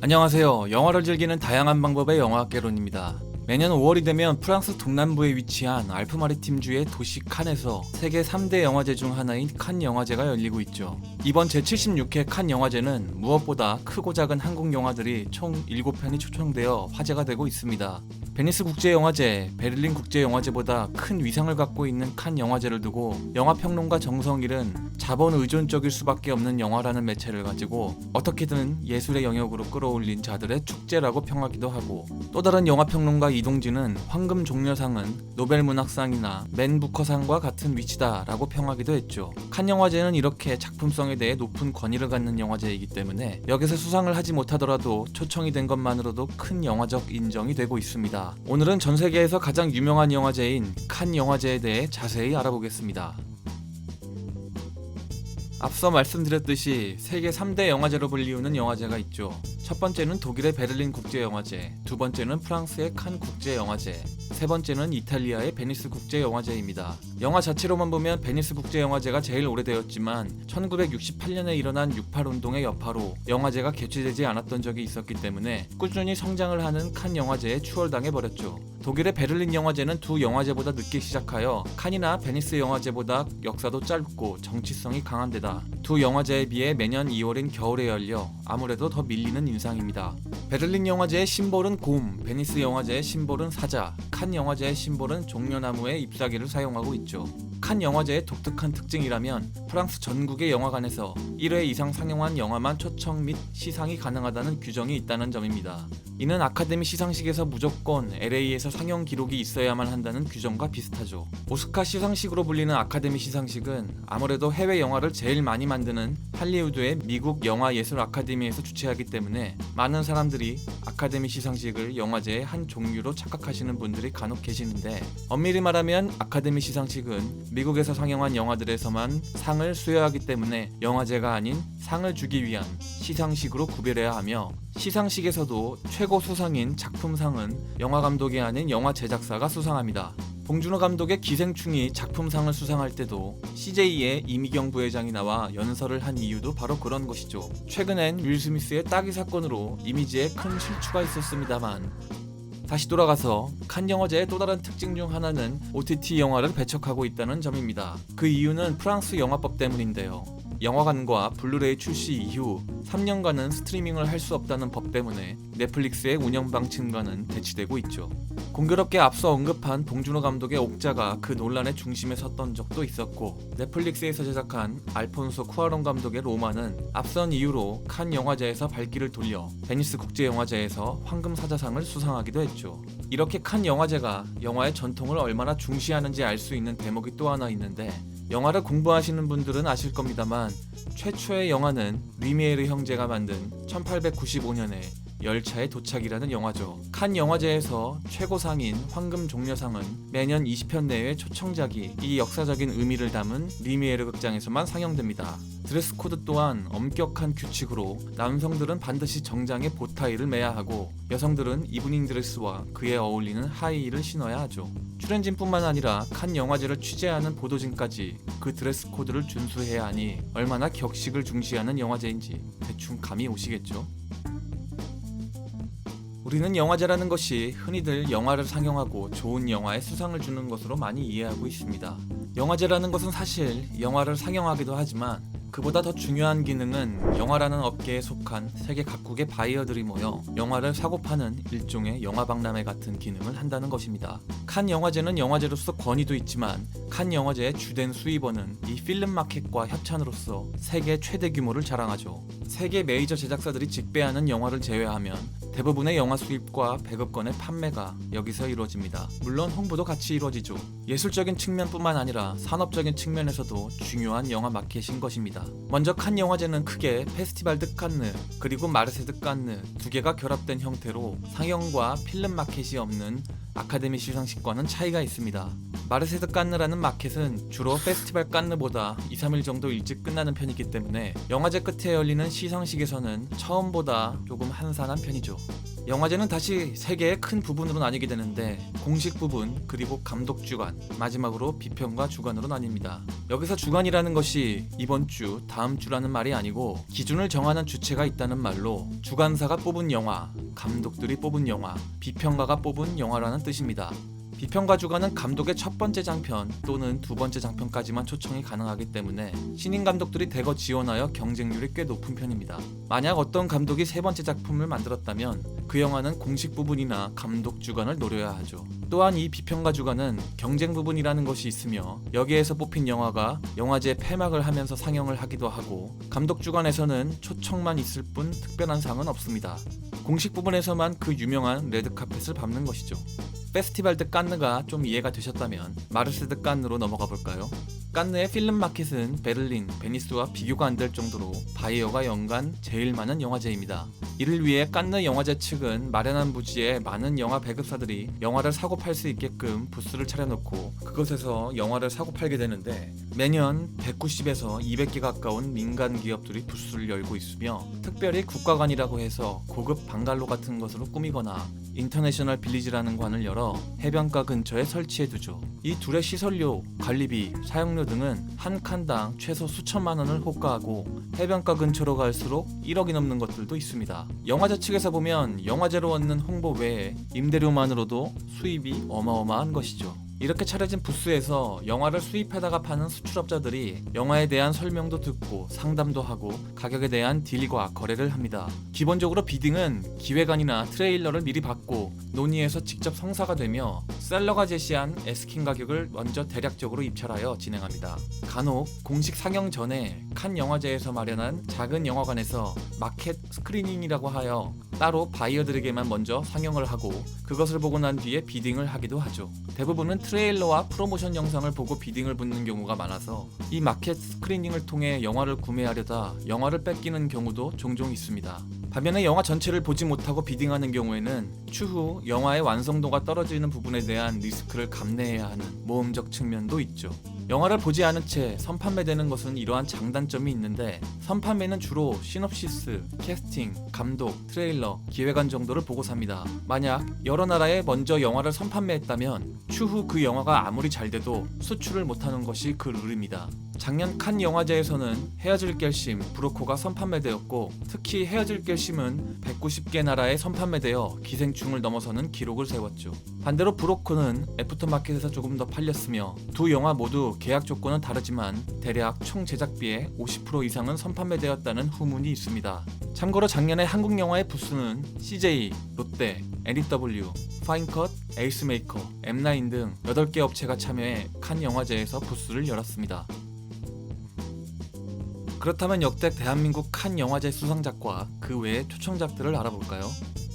안녕하세요. 영화를 즐기는 다양한 방법의 영화학개론입니다. 매년 5월이 되면 프랑스 동남부에 위치한 알프마리팀주의 도시 칸에서 세계 3대 영화제 중 하나인 칸 영화제가 열리고 있죠. 이번 제76회 칸 영화제는 무엇보다 크고 작은 한국 영화들이 총 7편이 초청되어 화제가 되고 있습니다. 베니스 국제영화제, 베를린 국제영화제보다 큰 위상을 갖고 있는 칸 영화제를 두고 영화평론가 정성일은 자본 의존적일 수밖에 없는 영화라는 매체를 가지고 어떻게든 예술의 영역으로 끌어올린 자들의 축제라고 평하기도 하고, 또 다른 영화평론가 이동진은 황금 종려상은 노벨문학상이나 맨 부커상과 같은 위치다라고 평하기도 했죠. 칸 영화제는 이렇게 작품성에 대해 높은 권위를 갖는 영화제이기 때문에 여기서 수상을 하지 못하더라도 초청이 된 것만으로도 큰 영화적 인정이 되고 있습니다. 오늘은 전 세계에서 가장 유명한 영화제인 칸 영화제에 대해 자세히 알아보겠습니다. 앞서 말씀드렸듯이 세계 3대 영화제로 불리우는 영화제가 있죠. 첫 번째는 독일의 베를린 국제영화제, 두 번째는 프랑스의 칸 국제영화제, 세 번째는 이탈리아의 베니스 국제영화제입니다. 영화 자체로만 보면 베니스 국제영화제가 제일 오래되었지만 1968년에 일어난 68 운동의 여파로 영화제가 개최되지 않았던 적이 있었기 때문에 꾸준히 성장을 하는 칸 영화제에 추월당해 버렸죠. 독일의 베를린 영화제는 두 영화제보다 늦게 시작하여 칸이나 베니스 영화제보다 역사도 짧고 정치성이 강한 데다 두 영화제에 비해 매년 2월인 겨울에 열려 아무래도 더 밀리는 인상입니다. 베를린 영화제의 심볼은 곰, 베니스 영화제의 심볼은 사자, 칸 영화제의 심볼은 종려나무의 잎사귀를 사용하고 있죠. 칸 영화제의 독특한 특징이라면 프랑스 전국의 영화관에서 1회 이상 상영한 영화만 초청 및 시상이 가능하다는 규정이 있다는 점입니다. 이는 아카데미 시상식에서 무조건 LA에서 상영 기록이 있어야만 한다는 규정과 비슷하죠. 오스카 시상식으로 불리는 아카데미 시상식은 아무래도 해외 영화를 제일 많이 만드는 할리우드의 미국 영화예술 아카데미에서 주최하기 때문에 많은 사람들이 아카데미 시상식을 영화제의 한 종류로 착각하시는 분들이 간혹 계시는데, 엄밀히 말하면 아카데미 시상식은 미국에서 상영한 영화들에서만 상을 수여하기 때문에 영화제가 아닌 상을 주기 위한 시상식으로 구별해야 하며, 시상식에서도 최고 수상인 작품상은 영화 감독이 아닌 영화 제작사가 수상합니다. 봉준호 감독의 기생충이 작품상을 수상할 때도 CJ의 이미경 부회장이 나와 연설을 한 이유도 바로 그런 것이죠. 최근엔 윌 스미스의 따기 사건으로 이미지에 큰 실추가 있었습니다만, 다시 돌아가서 칸 영화제의 또 다른 특징 중 하나는 OTT 영화를 배척하고 있다는 점입니다. 그 이유는 프랑스 영화법 때문인데요. 영화관과 블루레이 출시 이후 3년간은 스트리밍을 할 수 없다는 법 때문에 넷플릭스의 운영 방침과는 대치되고 있죠. 공교롭게 앞서 언급한 봉준호 감독의 옥자가 그 논란의 중심에 섰던 적도 있었고, 넷플릭스에서 제작한 알폰소 쿠아론 감독의 로마는 앞선 이유로 칸 영화제에서 발길을 돌려 베니스 국제영화제에서 황금사자상을 수상하기도 했죠. 이렇게 칸 영화제가 영화의 전통을 얼마나 중시하는지 알 수 있는 대목이 또 하나 있는데, 영화를 공부하시는 분들은 아실 겁니다만 최초의 영화는 리미에르 형제가 만든 1895년에 열차의 도착이라는 영화죠. 칸 영화제에서 최고상인 황금 종려상은 매년 20편 내외 초청작이 이 역사적인 의미를 담은 리미에르 극장에서만 상영됩니다. 드레스 코드 또한 엄격한 규칙으로 남성들은 반드시 정장에 보타이를 매야 하고 여성들은 이브닝 드레스와 그에 어울리는 하이힐을 신어야 하죠. 출연진뿐만 아니라 칸 영화제를 취재하는 보도진까지 그 드레스 코드를 준수해야 하니 얼마나 격식을 중시하는 영화제인지 대충 감이 오시겠죠? 우리는 영화제라는 것이 흔히들 영화를 상영하고 좋은 영화에 수상을 주는 것으로 많이 이해하고 있습니다. 영화제라는 것은 사실 영화를 상영하기도 하지만 그보다 더 중요한 기능은 영화라는 업계에 속한 세계 각국의 바이어들이 모여 영화를 사고 파는 일종의 영화박람회 같은 기능을 한다는 것입니다. 칸 영화제는 영화제로서 권위도 있지만 칸 영화제의 주된 수입원은 이 필름 마켓과 협찬으로서 세계 최대 규모를 자랑하죠. 세계 메이저 제작사들이 직배하는 영화를 제외하면 대부분의 영화 수입과 배급권의 판매가 여기서 이루어집니다. 물론 홍보도 같이 이루어지죠. 예술적인 측면뿐만 아니라 산업적인 측면에서도 중요한 영화 마켓인 것입니다. 먼저 칸 영화제는 크게 페스티벌 드 칸느 그리고 마르세 드 칸느 두 개가 결합된 형태로 상영과 필름 마켓이 없는 아카데미 시상식과는 차이가 있습니다. 마르세드 깐느라는 마켓은 주로 페스티벌 깐느보다 2-3일 정도 일찍 끝나는 편이기 때문에 영화제 끝에 열리는 시상식에서는 처음보다 조금 한산한 편이죠. 영화제는 다시 세 개의 큰 부분으로 나뉘게 되는데 공식 부분, 그리고 감독 주간, 마지막으로 비평가 주간으로 나뉩니다. 여기서 주간이라는 것이 이번 주, 다음 주라는 말이 아니고 기준을 정하는 주체가 있다는 말로 주간사가 뽑은 영화, 감독들이 뽑은 영화, 비평가가 뽑은 영화라는 뜻입니다. 비평가 주간은 감독의 첫 번째 장편 또는 두 번째 장편까지만 초청이 가능하기 때문에 신인 감독들이 대거 지원하여 경쟁률이 꽤 높은 편입니다. 만약 어떤 감독이 세 번째 작품을 만들었다면 그 영화는 공식 부분이나 감독 주간을 노려야 하죠. 또한 이 비평가 주간은 경쟁 부분이라는 것이 있으며 여기에서 뽑힌 영화가 영화제 폐막을 하면서 상영을 하기도 하고 감독 주간에서는 초청만 있을 뿐 특별한 상은 없습니다. 공식 부분에서만 그 유명한 레드카펫을 밟는 것이죠. 페스티벌 드 깐느가 좀 이해가 되셨다면 마르세드 깐느로 넘어가 볼까요? 깐느의 필름 마켓은 베를린, 베니스와 비교가 안 될 정도로 바이어가 연간 제일 많은 영화제입니다. 이를 위해 깐느 영화제 측은 마련한 부지에 많은 영화 배급사들이 영화를 사고 팔 수 있게끔 부스를 차려놓고 그곳에서 영화를 사고 팔게 되는데 매년 190에서 200개 가까운 민간 기업들이 부스를 열고 있으며 특별히 국가관이라고 해서 고급 방갈로 같은 것으로 꾸미거나 인터내셔널 빌리지라는 관을 열어 해변가 근처에 설치해두죠. 이 둘의 시설료, 관리비, 사용료 등은 한 칸당 최소 수천만 원을 호가하고 해변가 근처로 갈수록 1억이 넘는 것들도 있습니다. 영화제 측에서 보면 영화제로 얻는 홍보 외에 임대료만으로도 수입이 어마어마한 것이죠. 이렇게 차려진 부스에서 영화를 수입해다가 파는 수출업자들이 영화에 대한 설명도 듣고 상담도 하고 가격에 대한 딜과 거래를 합니다. 기본적으로 비딩은 기획안이나 트레일러를 미리 받고 논의해서 직접 성사가 되며 셀러가 제시한 에스킨 가격을 먼저 대략적으로 입찰하여 진행합니다. 간혹 공식 상영 전에 칸 영화제에서 마련한 작은 영화관에서 마켓 스크리닝이라고 하여 따로 바이어들에게만 먼저 상영을 하고 그것을 보고 난 뒤에 비딩을 하기도 하죠. 대부분은 트레일러와 프로모션 영상을 보고 비딩을 붙는 경우가 많아서 이 마켓 스크리닝을 통해 영화를 구매하려다 영화를 뺏기는 경우도 종종 있습니다. 반면에 영화 전체를 보지 못하고 비딩하는 경우에는 추후 영화의 완성도가 떨어지는 부분에 대한 리스크를 감내해야 하는 모험적 측면도 있죠. 영화를 보지 않은 채 선판매되는 것은 이러한 장단점이 있는데 선판매는 주로 시놉시스, 캐스팅, 감독, 트레일러, 기획안 정도를 보고 삽니다. 만약 여러 나라에 먼저 영화를 선판매했다면 추후 그 영화가 아무리 잘 돼도 수출을 못하는 것이 그 룰입니다. 작년 칸 영화제에서는 헤어질 결심, 브로코가 선판매되었고 특히 헤어질 결심은 190개 나라에 선판매되어 기생충을 넘어서는 기록을 세웠죠. 반대로 브로코는 애프터마켓에서 조금 더 팔렸으며 두 영화 모두 계약 조건은 다르지만 대략 총 제작비의 50% 이상은 선판매되었다는 후문이 있습니다. 참고로 작년에 한국 영화의 부스는 CJ, 롯데, NEW, 파인컷, 에이스메이커, M9 등 8개 업체가 참여해 칸 영화제에서 부스를 열었습니다. 그렇다면 역대 대한민국 칸 영화제 수상작과 그 외의 초청작들을 알아볼까요?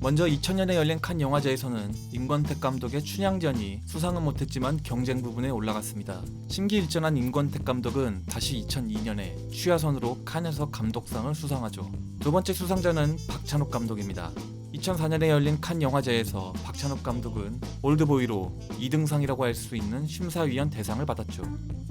먼저 2000년에 열린 칸 영화제에서는 임권택 감독의 춘향전이 수상은 못했지만 경쟁 부분에 올라갔습니다. 심기일전한 임권택 감독은 다시 2002년에 취하선으로 칸에서 감독상을 수상하죠. 두 번째 수상자는 박찬욱 감독입니다. 2004년에 열린 칸 영화제에서 박찬욱 감독은 올드보이로 2등상이라고 할 수 있는 심사위원 대상을 받았죠.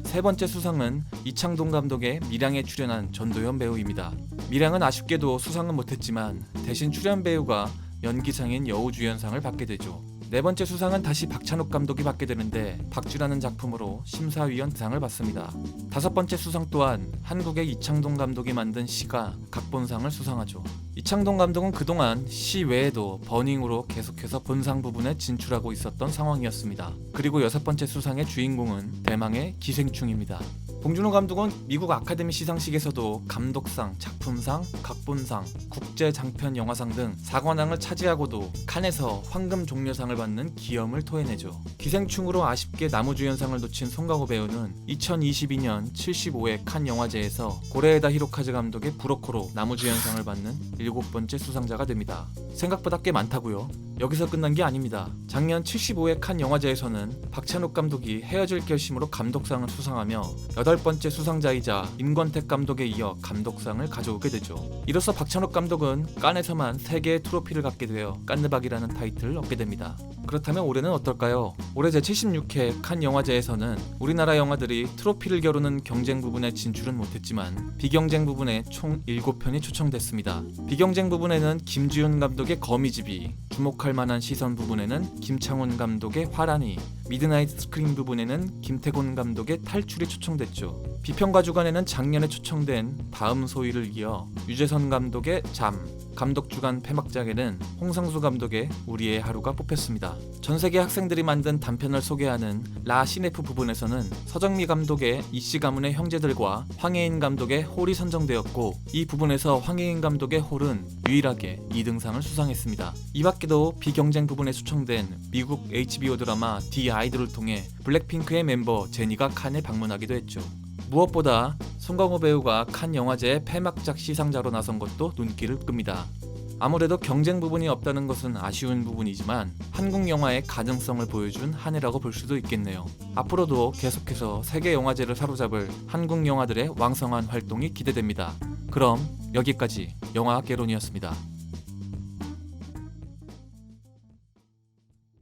세 번째 수상은 이창동 감독의 밀양에 출연한 전도연 배우입니다. 밀양은 아쉽게도 수상은 못했지만 대신 출연 배우가 연기상인 여우주연상을 받게 되죠. 네 번째 수상은 다시 박찬욱 감독이 받게 되는데 박쥐라는 작품으로 심사위원 대상을 받습니다. 다섯 번째 수상 또한 한국의 이창동 감독이 만든 시가 각본상을 수상하죠. 이창동 감독은 그동안 시 외에도 버닝으로 계속해서 본상 부분에 진출하고 있었던 상황이었습니다. 그리고 여섯 번째 수상의 주인공은 대망의 기생충입니다. 봉준호 감독은 미국 아카데미 시상식에서도 감독상, 작품상, 각본상, 국제장편영화상 등 4관왕을 차지하고도 칸에서 황금종려상을 받는 기염을 토해내죠. 기생충으로 아쉽게 나무주연상을 놓친 송강호 배우는 2022년 75회 칸 영화제에서 고레에다 히로카즈 감독의 브로코로 나무주연상을 받는 7번째 수상자가 됩니다. 생각보다 꽤 많다고요? 여기서 끝난 게 아닙니다. 작년 75회 칸 영화제에서는 박찬욱 감독이 헤어질 결심으로 감독상을 수상하며 8번째 수상자이자 임권택 감독에 이어 감독상을 가져오게 되죠. 이로써 박찬욱 감독은 칸에서만 3개의 트로피를 갖게 되어 깐느박이라는 타이틀을 얻게 됩니다. 그렇다면 올해는 어떨까요? 올해 제76회 칸 영화제에서는 우리나라 영화들이 트로피를 겨루는 경쟁 부분에 진출은 못했지만 비경쟁 부분에 총 7편이 초청됐습니다. 비경쟁 부분에는 김주윤 감독의 거미집이, 주목할 만한 시선 부분에는 김창훈 감독의 화란이, 미드나잇 스크린 부분에는 김태곤 감독의 탈출이 초청됐죠. 비평가 주간에는 작년에 초청된 다음 소위를 이어 유재선 감독의 잠, 감독 주간 폐막작에는 홍상수 감독의 우리의 하루가 뽑혔습니다. 전세계 학생들이 만든 단편을 소개하는 라 시네프 부분에서는 서정미 감독의 이씨 가문의 형제들과 황혜인 감독의 홀이 선정되었고, 이 부분에서 황혜인 감독의 홀은 유일하게 2등상을 수상했습니다. 이 밖에도 비경쟁 부분에 초청된 미국 HBO 드라마 디 아이돌을 통해 블랙핑크의 멤버 제니가 칸에 방문하기도 했죠. 무엇보다 송강호 배우가 칸 영화제의 폐막작 시상자로 나선 것도 눈길을 끕니다. 아무래도 경쟁 부분이 없다는 것은 아쉬운 부분이지만 한국 영화의 가능성을 보여준 한 해라고 볼 수도 있겠네요. 앞으로도 계속해서 세계 영화제를 사로잡을 한국 영화들의 왕성한 활동이 기대됩니다. 그럼 여기까지 영화학개론이었습니다.